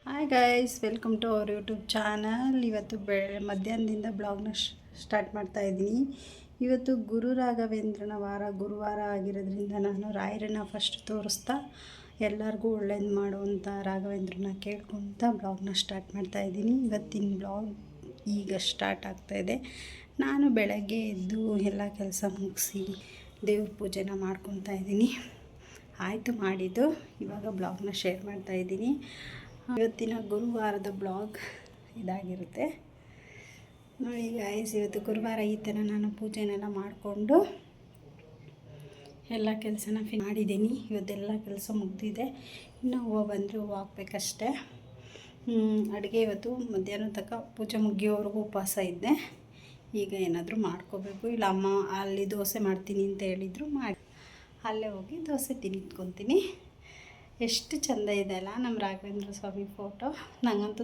Hi guys, welcome to our YouTube channel. ಇವತ್ತು ಮಧ್ಯಾಹ್ನದಿಂದ ಬ್ಲಾಗ್ನ start ಮಾಡ್ತಾ ಇದ್ದೀನಿ. ಇವತ್ತು ಗುರು ರಾಘವೇಂದ್ರನ ವಾರ, ಗುರುವಾರ ಆಗಿರೋದ್ರಿಂದ ನಾನು ರಾಯರನ್ನ ಫಸ್ಟ್ ತೋರಿಸ್ತಾ ಎಲ್ಲರಿಗೂ ಒಳ್ಳೇದು ಮಾಡುವಂಥ ರಾಘವೇಂದ್ರನ ಕೇಳ್ಕೊತ ಬ್ಲಾಗ್ನ ಸ್ಟಾರ್ಟ್ ಮಾಡ್ತಾ ಇದ್ದೀನಿ. ಇವತ್ತಿನ ಬ್ಲಾಗ್ ಈಗ ಸ್ಟಾರ್ಟ್ ಆಗ್ತಾಯಿದೆ. ನಾನು ಬೆಳಗ್ಗೆ ಎದ್ದು ಎಲ್ಲ ಕೆಲಸ ಮುಗಿಸಿ ದೇವ್ರ ಪೂಜೆನ ಮಾಡ್ಕೊತಾ ಇದ್ದೀನಿ. ಆಯಿತು ಮಾಡಿದ್ದು. ಇವಾಗ ಬ್ಲಾಗ್ನ ಶೇರ್ ಮಾಡ್ತಾಯಿದ್ದೀನಿ. ಇವತ್ತಿನ ಗುರುವಾರದ ಬ್ಲಾಗ್ ಇದಾಗಿರುತ್ತೆ ನೋಡಿ ಗೈಸ್. ಇವತ್ತು ಗುರುವಾರ ಈ ಥರ ನಾನು ಪೂಜೆನೆಲ್ಲ ಮಾಡಿಕೊಂಡು ಎಲ್ಲ ಕೆಲಸನ ಮಾಡಿದ್ದೀನಿ. ಇವತ್ತೆಲ್ಲ ಕೆಲಸ ಮುಗಿದಿದೆ. ಇನ್ನು ಹೂವು ಬಂದರೆ ಹೂವು ಹಾಕ್ಬೇಕಷ್ಟೆ. ಅಡುಗೆ ಇವತ್ತು ಮಧ್ಯಾಹ್ನ ತನಕ ಪೂಜೆ ಮುಗಿಯೋವರೆಗೂ ಉಪವಾಸ ಇದ್ದೆ. ಈಗ ಏನಾದರೂ ಮಾಡ್ಕೋಬೇಕು. ಇಲ್ಲ ಅಮ್ಮ ಅಲ್ಲಿ ದೋಸೆ ಮಾಡ್ತೀನಿ ಅಂತ ಹೇಳಿದರು, ಮಾಡಿ ಅಲ್ಲೇ ಹೋಗಿ ದೋಸೆ ತಿನ್ನಿಟ್ಕೊತೀನಿ. ಎಷ್ಟು ಚೆಂದ ಇದೆ ಅಲ್ಲ ನಮ್ಮ ರಾಘವೇಂದ್ರ ಸ್ವಾಮಿ ಫೋಟೋ. ನನಗಂತೂ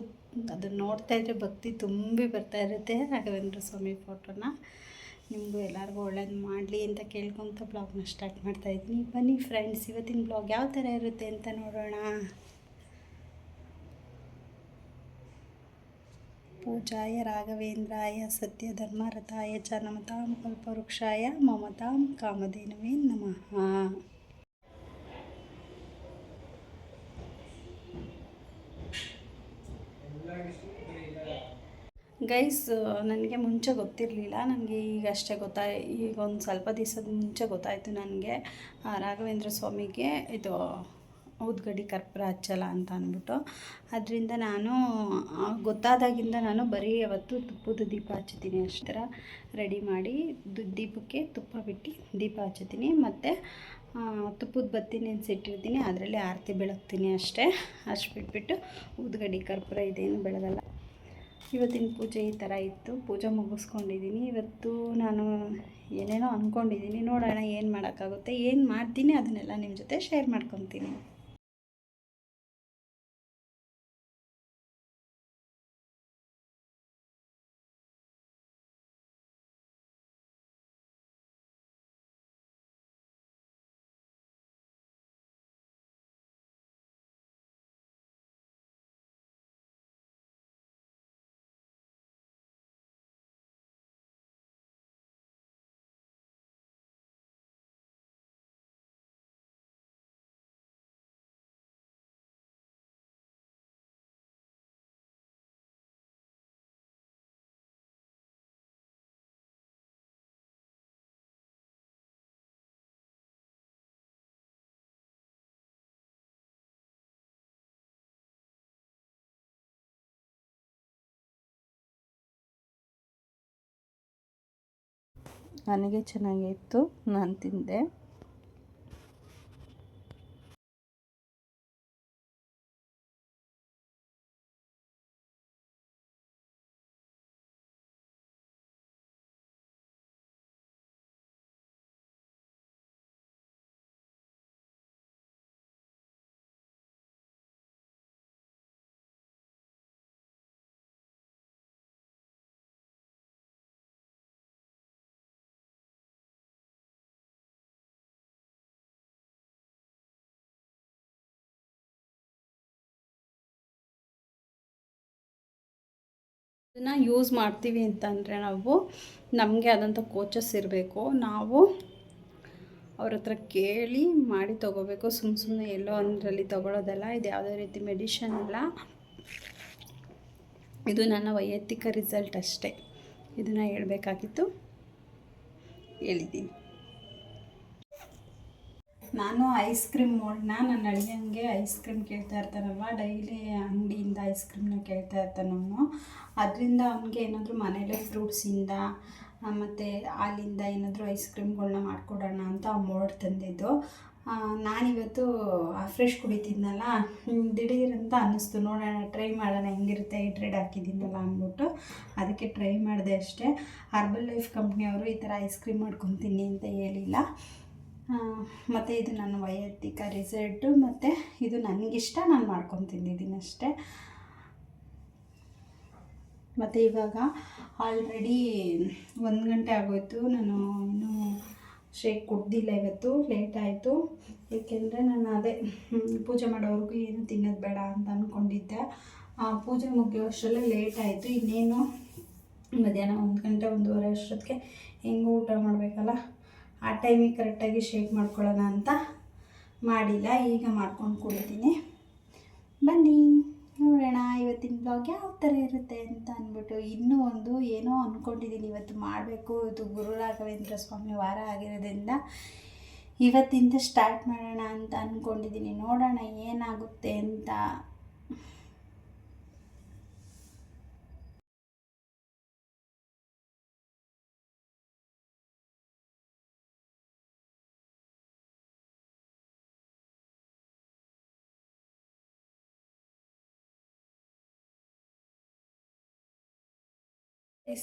ಅದನ್ನು ನೋಡ್ತಾ ಇದ್ದರೆ ಭಕ್ತಿ ತುಂಬಿ ಬರ್ತಾ ಇರುತ್ತೆ ರಾಘವೇಂದ್ರ ಸ್ವಾಮಿ ಫೋಟೋನ. ನಿಮಗೂ ಎಲ್ಲರಿಗೂ ಒಳ್ಳೇದು ಮಾಡಲಿ ಅಂತ ಕೇಳ್ಕೊತ ಬ್ಲಾಗ್ನ ಸ್ಟಾರ್ಟ್ ಮಾಡ್ತಾಯಿದ್ದೀನಿ. ಬನ್ನಿ ಫ್ರೆಂಡ್ಸ್, ಇವತ್ತಿನ ಬ್ಲಾಗ್ ಯಾವ ಥರ ಇರುತ್ತೆ ಅಂತ ನೋಡೋಣ. ಪೂಜಾಯ ರಾಘವೇಂದ್ರಾಯ ಸತ್ಯಧರ್ಮರತಾಯ ಚ ನಮತಾಂ ಕಲ್ಪವೃಕ್ಷಾಯ ಮಮತಾಂ ಕಾಮಧೇನವೇ ನಮಃ. ಗೈಸ್, ನನಗೆ ಮುಂಚೆ ಗೊತ್ತಿರಲಿಲ್ಲ. ನನಗೆ ಈಗ ಅಷ್ಟೇ ಈಗ ಒಂದು ಸ್ವಲ್ಪ ದಿವಸದ ಮುಂಚೆ ಗೊತ್ತಾಯಿತು ನನಗೆ ರಾಘವೇಂದ್ರ ಸ್ವಾಮಿಗೆ ಇದು ಊದ್ಗಡ್ಡಿ ಕರ್ಪೂರ ಹಚ್ಚಲ್ಲ ಅಂತ ಅಂದ್ಬಿಟ್ಟು. ಅದರಿಂದ ನಾನು ಗೊತ್ತಾದಾಗಿಂದ ನಾನು ಬರೀ ಅವತ್ತು ತುಪ್ಪದ ದೀಪ ಹಚ್ತೀನಿ. ಅಷ್ಟರ ರೆಡಿ ಮಾಡಿ ದೀಪಕ್ಕೆ ತುಪ್ಪ ಬಿಟ್ಟು ದೀಪ ಹಚ್ತೀನಿ. ಮತ್ತು ತುಪ್ಪದ ಬತ್ತಿ ನೆನೆಸಿಟ್ಟಿರ್ತೀನಿ, ಅದರಲ್ಲಿ ಆರತಿ ಬೆಳಗ್ತೀನಿ ಅಷ್ಟೇ. ಅಷ್ಟು ಬಿಟ್ಬಿಟ್ಟು ಊದ್ಗಡ್ಡಿ ಕರ್ಪೂರ ಇದೇನು ಬೆಳಗಲ್ಲ. ಇವತ್ತಿನ ಪೂಜೆ ಈ ಥರ ಇತ್ತು. ಪೂಜೆ ಮುಗಿಸ್ಕೊಂಡಿದ್ದೀನಿ. ಇವತ್ತು ನಾನು ಏನೇನೋ ಅಂದ್ಕೊಂಡಿದ್ದೀನಿ, ನೋಡೋಣ ಏನು ಮಾಡೋಕ್ಕಾಗುತ್ತೆ, ಏನು ಮಾಡ್ತೀನಿ ಅದನ್ನೆಲ್ಲ ನಿಮ್ಮ ಜೊತೆ ಶೇರ್ ಮಾಡ್ಕೊತೀನಿ. ನನಗೆ ಚೆನ್ನಾಗಿತ್ತು, ನಾನು ತಿಂದೆ. ಇದನ್ನು ಯೂಸ್ ಮಾಡ್ತೀವಿ ಅಂತಂದರೆ ನಾವು ನಮಗೆ ಆದಂಥ ಕೋಚಸ್ ಇರಬೇಕು. ನಾವು ಅವ್ರ ಹತ್ರ ಕೇಳಿ ಮಾಡಿ ತೊಗೋಬೇಕು. ಸುಮ್ಮನೆ ಎಲ್ಲೋ ಅಂದ್ರಲ್ಲಿ ತೊಗೊಳೋದಲ್ಲ. ಇದು ಯಾವುದೇ ರೀತಿ ಮೆಡಿಷನ್ ಅಲ್ಲ. ಇದು ನನ್ನ ವೈಯಕ್ತಿಕ ರಿಸಲ್ಟ್ ಅಷ್ಟೇ. ಇದನ್ನು ಹೇಳಬೇಕಾಗಿತ್ತು, ಹೇಳಿದ್ದೀನಿ. ನಾನು ಐಸ್ ಕ್ರೀಮ್ ಮೋಲ್ಡ್ನ ನನ್ನ ಅಳಿಯಂಗೆ ಐಸ್ ಕ್ರೀಮ್ ಕೇಳ್ತಾ ಇರ್ತಾನಲ್ವ, ಡೈಲಿ ಅಂಗಡಿಯಿಂದ ಐಸ್ ಕ್ರೀಮ್ನ ಕೇಳ್ತಾ ಇರ್ತಾನೆ ಅವನು. ಅದರಿಂದ ಅವನಿಗೆ ಏನಾದರೂ ಮನೇಲೇ ಫ್ರೂಟ್ಸಿಂದ ಮತ್ತು ಹಾಲಿಂದ ಏನಾದರೂ ಐಸ್ ಕ್ರೀಮ್ಗಳನ್ನ ಮಾಡಿಕೊಡೋಣ ಅಂತ ಮೋಲ್ಡ್ ತಂದಿದ್ದು. ನಾನಿವತ್ತು ಫ್ರೆಶ್ ಕುಡಿತಿದ್ನಲ್ಲ, ದಿಢೀರಂತ ಅನ್ನಿಸ್ತು, ನೋಡೋಣ ಟ್ರೈ ಮಾಡೋಣ ಹೆಂಗಿರುತ್ತೆ, ಹೈಡ್ರೇಟ್ ಹಾಕಿದ್ದೀನಲ್ಲ ಅಂದ್ಬಿಟ್ಟು ಅದಕ್ಕೆ ಟ್ರೈ ಮಾಡಿದೆ ಅಷ್ಟೇ. ಹರ್ಬಲ್ ಲೈಫ್ ಕಂಪ್ನಿಯವರು ಈ ಥರ ಐಸ್ ಕ್ರೀಮ್ ಮಾಡ್ಕೊತೀನಿ ಅಂತ ಹೇಳಿಲ್ಲ. ಮತ್ತು ಇದು ನನ್ನ ವೈಯಕ್ತಿಕ ರಿಸಲ್ಟು, ಮತ್ತು ಇದು ನನಗಿಷ್ಟ, ನಾನು ಮಾಡ್ಕೊಂಡು ತಿಂದಿದ್ದೀನಿ ಅಷ್ಟೇ. ಮತ್ತು ಇವಾಗ ಆಲ್ರೆಡಿ 1 ಗಂಟೆ ಆಗೋಯ್ತು. ನಾನು ಇನ್ನೂ ಶೇಕ್ ಕುಡ್ದಿಲ್ಲ ಇವತ್ತು, ಲೇಟ್ ಆಯಿತು. ಏಕೆಂದರೆ ನಾನು ಅದೇ ಪೂಜೆ ಮಾಡೋವರೆಗೂ ಏನು ತಿನ್ನೋದು ಬೇಡ ಅಂತ ಅಂದ್ಕೊಂಡಿದ್ದೆ. ಪೂಜೆ ಮುಗಿಯೋ ಅಷ್ಟರಲ್ಲೇ ಲೇಟ್ ಆಯಿತು. ಇನ್ನೇನು ಮಧ್ಯಾಹ್ನ 1 ಗಂಟೆ 1:30 ಅಷ್ಟೊತ್ತಿಗೆ ಹೆಂಗೂ ಊಟ ಮಾಡಬೇಕಲ್ಲ, ಆ ಟೈಮಿಗೆ ಕರೆಕ್ಟಾಗಿ ಶೇಕ್ ಮಾಡ್ಕೊಳ್ಳೋಣ ಅಂತ ಮಾಡಿಲ್ಲ. ಈಗ ಮಾಡ್ಕೊಂಡು ಕುಡಿತೀನಿ. ಬನ್ನಿ ನೋಡೋಣ ಇವತ್ತಿನ ಬ್ಲಾಗ್ ಯಾವ ಥರ ಇರುತ್ತೆ ಅಂತ ಅಂದ್ಬಿಟ್ಟು. ಇನ್ನೂ ಒಂದು ಏನೋ ಅಂದ್ಕೊಂಡಿದ್ದೀನಿ ಇವತ್ತು ಮಾಡಬೇಕು. ಇದು ಗುರು ರಾಘವೇಂದ್ರ ಸ್ವಾಮಿ ವಾರ ಆಗಿರೋದ್ರಿಂದ ಇವತ್ತಿಂದ ಸ್ಟಾರ್ಟ್ ಮಾಡೋಣ ಅಂತ ಅಂದ್ಕೊಂಡಿದ್ದೀನಿ. ನೋಡೋಣ ಏನಾಗುತ್ತೆ ಅಂತ.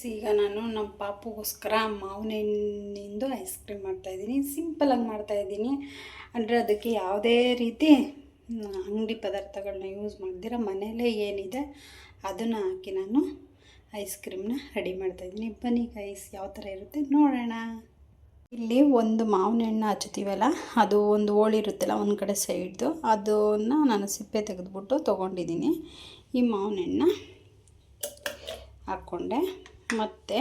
ಈಗ ನಾನು ನಮ್ಮ ಪಾಪುಗೋಸ್ಕರ ಮಾವಿನಹಣ್ಣಿಂದು ಐಸ್ ಕ್ರೀಮ್ ಮಾಡ್ತಾಯಿದ್ದೀನಿ. ಸಿಂಪಲಾಗಿ ಮಾಡ್ತಾಯಿದ್ದೀನಿ. ಅಂದರೆ ಅದಕ್ಕೆ ಯಾವುದೇ ರೀತಿ ಅಂಗಡಿ ಪದಾರ್ಥಗಳನ್ನ ಯೂಸ್ ಮಾಡ್ದಿರ ಮನೆಯಲ್ಲೇ ಏನಿದೆ ಅದನ್ನು ಹಾಕಿ ನಾನು ಐಸ್ ಕ್ರೀಮ್ನ ರೆಡಿ ಮಾಡ್ತಾಯಿದ್ದೀನಿ. ಬನ್ನಿ ಗೈಸ್ ಯಾವ ಥರ ಇರುತ್ತೆ ನೋಡೋಣ. ಇಲ್ಲಿ ಒಂದು ಮಾವಿನ ಹಣ್ಣು ಹಚ್ತೀವಲ್ಲ, ಅದು ಒಂದು ಹೋಳಿರುತ್ತಲ್ಲ ಒಂದು ಕಡೆ ಸೈಡ್ದು, ಅದನ್ನು ನಾನು ಸಿಪ್ಪೆ ತೆಗೆದುಬಿಟ್ಟು ತೊಗೊಂಡಿದ್ದೀನಿ. ಈ ಮಾವಿನ ಹಣ್ಣು ಹಾಕ್ಕೊಂಡೆ. ಮತ್ತು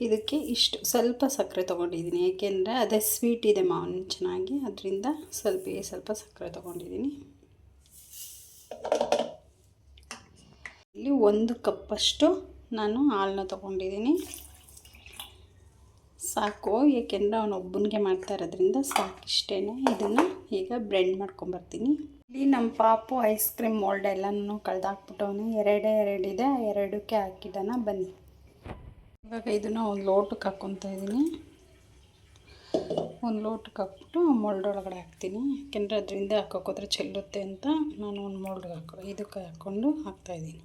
ಇದಕ್ಕೆ ಇಷ್ಟು ಸ್ವಲ್ಪ ಸಕ್ಕರೆ ತೊಗೊಂಡಿದ್ದೀನಿ, ಏಕೆಂದರೆ ಅದೇ ಸ್ವೀಟ್ ಇದೆ ಮಾವಿನ ಚೆನ್ನಾಗಿ, ಅದರಿಂದ ಸ್ವಲ್ಪ ಸಕ್ಕರೆ ತೊಗೊಂಡಿದ್ದೀನಿ. ಇಲ್ಲಿ 1 ಕಪ್ಪಷ್ಟು ನಾನು ಹಾಲನ್ನ ತೊಗೊಂಡಿದ್ದೀನಿ. ಸಾಕು, ಏಕೆಂದರೆ ಅವನೊಬ್ಬನಿಗೆ ಮಾಡ್ತಾ ಇರೋದ್ರಿಂದ ಸಾಕಿಷ್ಟೇ. ಇದನ್ನು ಈಗ ಬ್ಲೆಂಡ್ ಮಾಡ್ಕೊಂಬರ್ತೀನಿ. ಇಲ್ಲಿ ನಮ್ಮ ಪಾಪು ಐಸ್ ಕ್ರೀಮ್ ಮೋಲ್ಡ್ ಎಲ್ಲನೂ ಕಳೆದಾಕ್ಬಿಟ್ಟವನು. ಎರಡಿದೆ, 2ಕ್ಕೆ ಹಾಕಿದ್ದಾನ. ಬನ್ನಿ ಇವಾಗ ಇದನ್ನು ಒಂದು ಲೋಟಕ್ಕೆ ಹಾಕ್ಕೊತಾ ಇದ್ದೀನಿ. ಒಂದು ಲೋಟಕ್ಕೆ ಹಾಕ್ಬಿಟ್ಟು ಮೋಲ್ಡ್ ಒಳಗಡೆ ಹಾಕ್ತೀನಿ. ಯಾಕೆಂದರೆ ಅದರಿಂದ ಹಾಕೋದ್ರೆ ಚೆಲ್ಲುತ್ತೆ ಅಂತ ನಾನು ಒಂದು ಮೋಲ್ಡ್ಗೆ ಇದಕ್ಕೆ ಹಾಕ್ಕೊಂಡು ಹಾಕ್ತಾಯಿದ್ದೀನಿ.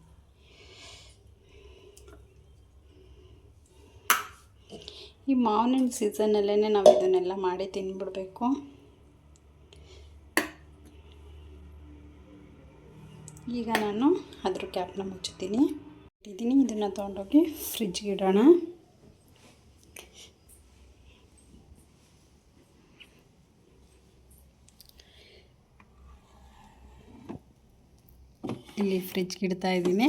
ಈ ಮಾವಿನ ಹಣ್ಣು ಸೀಸನ್ನಲ್ಲೇ ನಾವು ಇದನ್ನೆಲ್ಲ ಮಾಡಿ ತಿಂದ್ಬಿಡ್ಬೇಕು. ಈಗ ನಾನು ಅದ್ರ ಕ್ಯಾಪ್ನ ಮುಚ್ಚುತ್ತೀನಿ. ಇದನ್ನು ತೊಗೊಂಡೋಗಿ ಫ್ರಿಜ್ಗೆ ಇಡೋಣ. ಇಲ್ಲಿ ಫ್ರಿಜ್ಗೆ ಇಡ್ತಾ ಇದ್ದೀನಿ.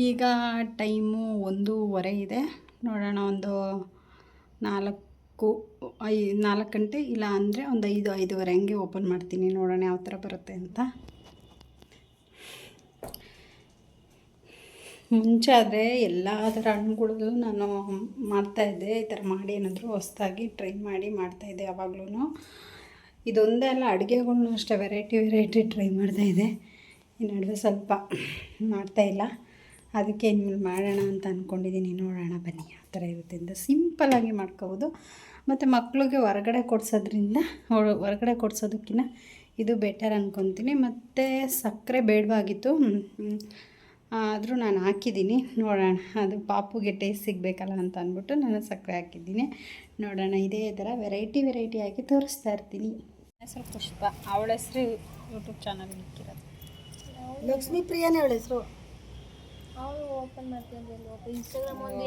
ಈಗ ಟೈಮು 1:15 ಇದೆ. ನೋಡೋಣ, ಒಂದು 4 ಗಂಟೆ ಇಲ್ಲ ಅಂದರೆ ಒಂದು 5:30 ಹಂಗೆ ಓಪನ್ ಮಾಡ್ತೀನಿ. ನೋಡೋಣ ಯಾವ ಥರ ಬರುತ್ತೆ ಅಂತ. ಮುಂಚೆ ಆದರೆ ಎಲ್ಲ ಥರ ಹಣ್ಣುಗಳಲ್ಲೂ ನಾನು ಮಾಡ್ತಾಯಿದ್ದೆ. ಈ ಥರ ಮಾಡಿ ಏನಾದರೂ ಹೊಸದಾಗಿ ಟ್ರೈ ಮಾಡಿ ಮಾಡ್ತಾಯಿದ್ದೆ ಯಾವಾಗಲೂ. ಇದೊಂದೇ ಅಲ್ಲ, ಅಡುಗೆಗಳ್ನೂ ಅಷ್ಟೇ ವೆರೈಟಿ ಟ್ರೈ ಮಾಡ್ತಾಯಿದ್ದೆ. ಈ ನಡುವೆ ಸ್ವಲ್ಪ ಮಾಡ್ತಾಯಿಲ್ಲ, ಅದಕ್ಕೆ ಇನ್ಮೇಲೆ ಮಾಡೋಣ ಅಂತ ಅಂದ್ಕೊಂಡಿದ್ದೀನಿ. ನೋಡೋಣ ಬನ್ನಿ ಯಾವ ಥರ ಇರುತ್ತೆ ಅಂತ. ಸಿಂಪಲ್ಲಾಗಿ ಮಾಡ್ಕೋಬೋದು. ಮತ್ತು ಮಕ್ಕಳಿಗೆ ಹೊರಗಡೆ ಕೊಡ್ಸೋದಕ್ಕಿಂತ ಇದು ಬೆಟರ್ ಅಂದ್ಕೊತೀನಿ. ಮತ್ತು ಸಕ್ಕರೆ ಬೇಡವಾಗಿತ್ತು, ಆದರೂ ನಾನು ಹಾಕಿದ್ದೀನಿ. ನೋಡೋಣ, ಅದು ಪಾಪುಗೆ ಟೇಸ್ಟ್ ಸಿಗಬೇಕಲ್ಲ ಅಂತ ಅಂದ್ಬಿಟ್ಟು ನಾನು ಸಕ್ಕರೆ ಹಾಕಿದ್ದೀನಿ. ನೋಡೋಣ, ಇದೇ ಥರ ವೆರೈಟಿ ಆಗಿ ತೋರಿಸ್ತಾ ಇರ್ತೀನಿ. ಹೆಸರು ಪುಷ್ಪ, ಅವಳ ಹೆಸರು ಯೂಟ್ಯೂಬ್ ಚಾನಲ್ ಇಕ್ಕಿರೋದು. ಲಕ್ಷ್ಮೀ ಪ್ರಿಯಾನೇ ಅವಳ ಹೆಸರು. ಅವಳು ಓಪನ್ ಮಾಡ್ತೀನಿ ಇನ್ಸ್ಟಾಗ್ರಾಮ್ ಒಂದು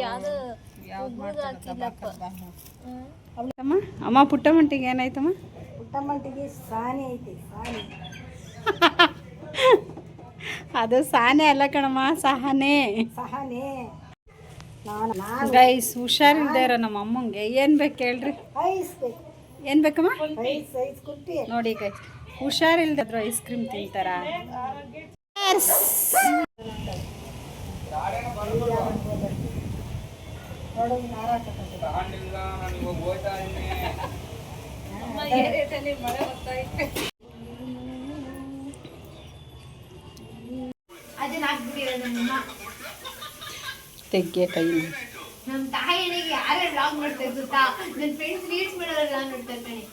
ಅಮ್ಮ ಪುಟ್ಟಮ್ಮಂಟಿಗೆ ಏನಾಯ್ತಮ್ಮ? ಪುಟ್ಟಮ್ಮಂಟಿಗೆ ಸಾನೆ ಐತೆ, ಸಾನೆ. ಅದು ಸಾನೆ ಅಲ್ಲ ಕಣಮ್ಮ, ಸಹನೆ. ಗೈಸ್, ಹುಷಾರಿಲ್ದೇ ಇರೋ ನಮ್ಮ ಅಮ್ಮಂಗೆ ಏನು ಬೇಕು ಹೇಳ್ರಿ? ಏನು ಬೇಕಮ್ಮ? ನೋಡಿ ಗೈಸ್, ಹುಷಾರಿಲ್ದಾದ್ರು ಐಸ್ ಕ್ರೀಮ್ ತಿಂತಾರ. ತೆಗ್ಗೆ ಕೈ ನಮ್ಮ ತಾಯಿಗೆ ಯಾರೇ ಬ್ಲಾಗ್ ಮಾಡ್ತಾ ಇದ್ದುತ್ತಾ, ನನ್ನ ಫ್ರೆಂಡ್ಸ್ ರೀಲ್ಸ್ ಮಾಡೋರೆಲ್ಲ ನೋಡ್ತಾ ಇರ್ತಾನೆ.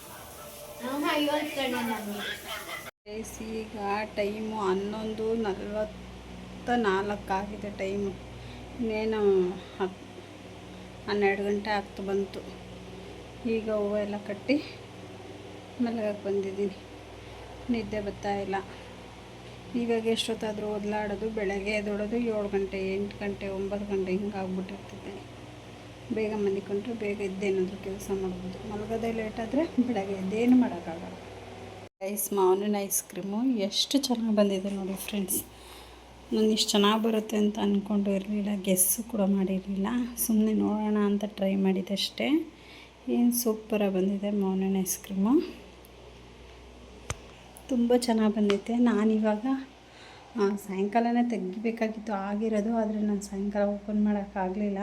ನಮ್ಮ ಈಗ ಟೈಮು 11:44 ಆಗಿದೆ ಟೈಮು. ಇನ್ನೇನು 12 ಗಂಟೆ ಆಗ್ತಾ ಬಂತು. ಈಗ ಹೂವೆಲ್ಲ ಕಟ್ಟಿ ಮಲಗಕ್ಕೆ ಬಂದಿದ್ದೀನಿ. ನಿದ್ದೆ ಬರ್ತಾ ಇಲ್ಲ. ಇವಾಗ ಎಷ್ಟೊತ್ತಾದರೂ ಓದಲಾಡೋದು, ಬೆಳಗ್ಗೆ ಎದ್ದೋಳೋದು 7 ಗಂಟೆ 8 ಗಂಟೆ 9 ಗಂಟೆ ಹಿಂಗೆ ಆಗ್ಬಿಟ್ಟಿರ್ತದೆ. ಬೇಗ ಮಲ್ಕೊಂಡ್ರೆ ಬೇಗ ಎದ್ದೇನಾದರೂ ಕೆಲಸ ಮಾಡ್ಬೋದು. ಮಲಗೋದೇ ಲೇಟ್ ಆದರೆ ಬೆಳಗ್ಗೆ ಎದ್ದೇನು ಮಾಡೋಕ್ಕಾಗಲ್ಲ. ಮಾವಿನ ಐಸ್ ಕ್ರೀಮು ಎಷ್ಟು ಚೆನ್ನಾಗಿ ಬಂದಿದೆ ನೋಡಿ ಫ್ರೆಂಡ್ಸ್. ನಾನು ಇಷ್ಟು ಚೆನ್ನಾಗಿ ಬರುತ್ತೆ ಅಂತ ಅಂದ್ಕೊಂಡು ಇರಲಿಲ್ಲ, ಗೆಸ್ಸು ಕೂಡ ಮಾಡಿರಲಿಲ್ಲ. ಸುಮ್ಮನೆ ನೋಡೋಣ ಅಂತ ಟ್ರೈ ಮಾಡಿದೆ ಅಷ್ಟೇ. ಏನು ಸೂಪರಾಗಿ ಬಂದಿದೆ ಮಾವಿನ ಐಸ್ ಕ್ರೀಮು, ತುಂಬ ಚೆನ್ನಾಗಿ ಬಂದೈತೆ. ನಾನಿವಾಗ ಸಾಯಂಕಾಲನೇ ತೆಗಿಬೇಕಾಗಿತ್ತು ಆಗಿರೋದು, ಆದರೆ ನಾನು ಸಾಯಂಕಾಲ ಓಪನ್ ಮಾಡೋಕ್ಕಾಗಲಿಲ್ಲ.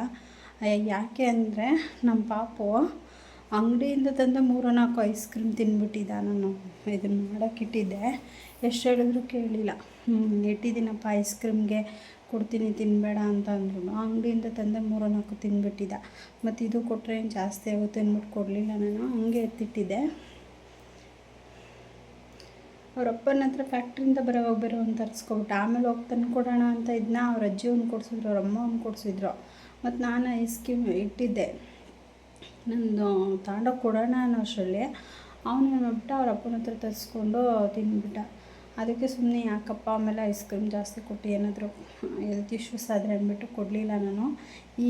ಯಾಕೆ ಅಂದರೆ ನಮ್ಮ ಪಾಪು ಅಂಗಡಿಯಿಂದ ತಂದು 3-4 ಐಸ್ ಕ್ರೀಮ್ ತಿಂದ್ಬಿಟ್ಟಿದ್ದ. ನಾನು ಇದನ್ನು ಮಾಡೋಕ್ಕಿಟ್ಟಿದ್ದೆ, ಎಷ್ಟು ಹೇಳಿದ್ರು ಕೇಳಿಲ್ಲ. ಇಟ್ಟಿದ್ದೀನಪ್ಪ ಐಸ್ ಕ್ರೀಮ್ಗೆ ಕೊಡ್ತೀನಿ ತಿನ್ನಬೇಡ ಅಂತ ಅಂದ್ರು. ಅಂಗಡಿಯಿಂದ ತಂದೆ 3-4 ತಿಂದ್ಬಿಟ್ಟಿದ್ದ. ಮತ್ತು ಇದು ಕೊಟ್ಟರೆ ಏನು ಜಾಸ್ತಿ ಆಗುತ್ತೆ ಅಂದ್ಬಿಟ್ಟು ಕೊಡಲಿಲ್ಲ, ನಾನು ಹಂಗೆ ಎತ್ತಿಟ್ಟಿದ್ದೆ. ಅವ್ರ ಅಪ್ಪನ ಹತ್ರ ಫ್ಯಾಕ್ಟ್ರಿಯಿಂದ ಬರೋ ಒಂದು ತರಿಸ್ಕೊಬಿಟ್ಟು ಆಮೇಲೆ ಹೋಗಿ ತಂದು ಕೊಡೋಣ ಅಂತ ಇದನ್ನ ಅವ್ರ ಅಜ್ಜಿ ಒಂದು ಕೊಡಿಸಿದ್ರು, ಅವ್ರ ಅಮ್ಮ ಒಂದು ಕೊಡಿಸಿದ್ರು. ಮತ್ತು ನಾನು ಐಸ್ ಕ್ರೀಮ್ ಇಟ್ಟಿದ್ದೆ, ನಂದು ತಗೊಂಡೋಗಿ ಕೊಡೋಣ ಅನ್ನೋ ಅಷ್ಟರಲ್ಲಿ ಅವನು ಮಾಡ್ಬಿಟ್ಟು ಅವ್ರ ಅಪ್ಪನ ಹತ್ರ ತರಿಸ್ಕೊಂಡು ತಿಂದ್ಬಿಟ್ಟ. ಅದಕ್ಕೆ ಸುಮ್ಮನೆ ಯಾಕಪ್ಪ ಆಮೇಲೆ ಐಸ್ ಕ್ರೀಮ್ ಜಾಸ್ತಿ ಕೊಟ್ಟು ಏನಾದರೂ ಹೆಲ್ತ್ ಇಶ್ಯೂಸ್ ಆದರೆ ಅಂದ್ಬಿಟ್ಟು ಕೊಡಲಿಲ್ಲ ನಾನು.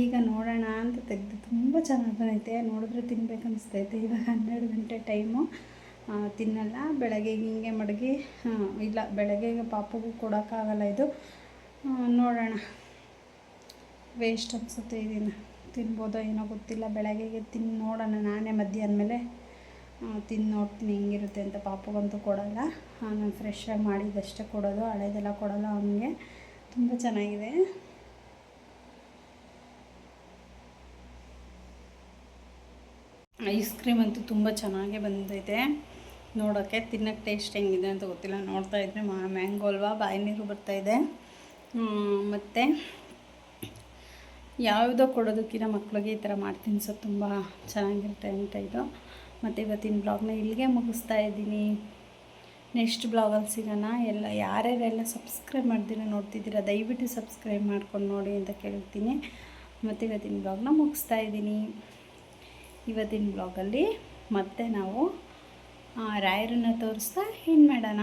ಈಗ ನೋಡೋಣ ಅಂತ ತೆಗೆದು ತುಂಬ ಚೆನ್ನಾಗಿ ಬಂದೈತೆ, ನೋಡಿದ್ರೆ ತಿನ್ಬೇಕು ಅನಿಸ್ತೈತೆ. ಇವಾಗ 12 ಗಂಟೆ ಟೈಮು, ತಿನ್ನಲ್ಲ. ಬೆಳಗ್ಗೆ ಹಿಂಗೆ ಮಡಗಿ ಇಲ್ಲ, ಬೆಳಗ್ಗೆಗೆ ಪಾಪಗೂ ಕೊಡೋಕ್ಕಾಗಲ್ಲ ಇದು. ನೋಡೋಣ, ವೇಸ್ಟ್ ಅನಿಸುತ್ತೆ. ಇದನ್ನು ತಿನ್ಬೋದೋ ಏನೋ ಗೊತ್ತಿಲ್ಲ. ಬೆಳಗ್ಗೆಗೆ ತಿಂದು ನೋಡೋಣ, ನಾನೇ ಮಧ್ಯಾಹ್ನ ಮೇಲೆ ತಿಂದು ನೋಡ್ತೀನಿ ಹೆಂಗಿರುತ್ತೆ ಅಂತ. ಪಾಪಗಂತೂ ಕೊಡೋಲ್ಲ, ನಾನು ಫ್ರೆಶ್ಶಾಗಿ ಮಾಡಿದ್ದಷ್ಟೇ ಕೊಡೋದು, ಹಳೇದೆಲ್ಲ ಕೊಡೋಲ್ಲ ಅವನಿಗೆ. ತುಂಬ ಚೆನ್ನಾಗಿದೆ. ಐಸ್ ಕ್ರೀಮ್ ಅಂತೂ ತುಂಬ ಚೆನ್ನಾಗೇ ಬಂದೈತೆ ನೋಡೋಕ್ಕೆ. ತಿನ್ನೋಕ್ಕೆ ಟೇಸ್ಟ್ ಹೆಂಗಿದೆ ಅಂತ ಗೊತ್ತಿಲ್ಲ, ನೋಡ್ತಾ ಇದ್ದರೆ ಮ್ಯಾಂಗೋ ಅಲ್ವಾ, ಬಾಯಿ ನೀರು ಬರ್ತಾಯಿದೆ. ಮತ್ತು ಯಾವುದೋ ಕೊಡೋದಕ್ಕಿಂತ ಮಕ್ಕಳಿಗೆ ಈ ಥರ ಮಾಡಿ ತಿನ್ಸೋದು ತುಂಬ ಚೆನ್ನಾಗಿರುತ್ತೆ ಅಂತ ಇದು. ಮತ್ತು ಇವತ್ತಿನ ಬ್ಲಾಗ್ನ ಇಲ್ಲಿಗೆ ಮುಗಿಸ್ತಾ ಇದ್ದೀನಿ. ನೆಕ್ಸ್ಟ್ ಬ್ಲಾಗಲ್ಲಿ ಸಿಗೋಣ. ಯಾರ್ಯಾರೆಲ್ಲ ಸಬ್ಸ್ಕ್ರೈಬ್ ಮಾಡ್ದಿರ ನೋಡ್ತಿದ್ದೀರಾ ದಯವಿಟ್ಟು ಸಬ್ಸ್ಕ್ರೈಬ್ ಮಾಡ್ಕೊಂಡು ನೋಡಿ ಅಂತ ಕೇಳ್ತೀನಿ. ಮತ್ತು ಇವತ್ತಿನ ಬ್ಲಾಗ್ನ ಮುಗಿಸ್ತಾ ಇದ್ದೀನಿ. ಇವತ್ತಿನ ಬ್ಲಾಗಲ್ಲಿ ಮತ್ತೆ ನಾವು ರಾಯರನ್ನು ತೋರಿಸ್ತಾ ಏನು ಮಾಡೋಣ.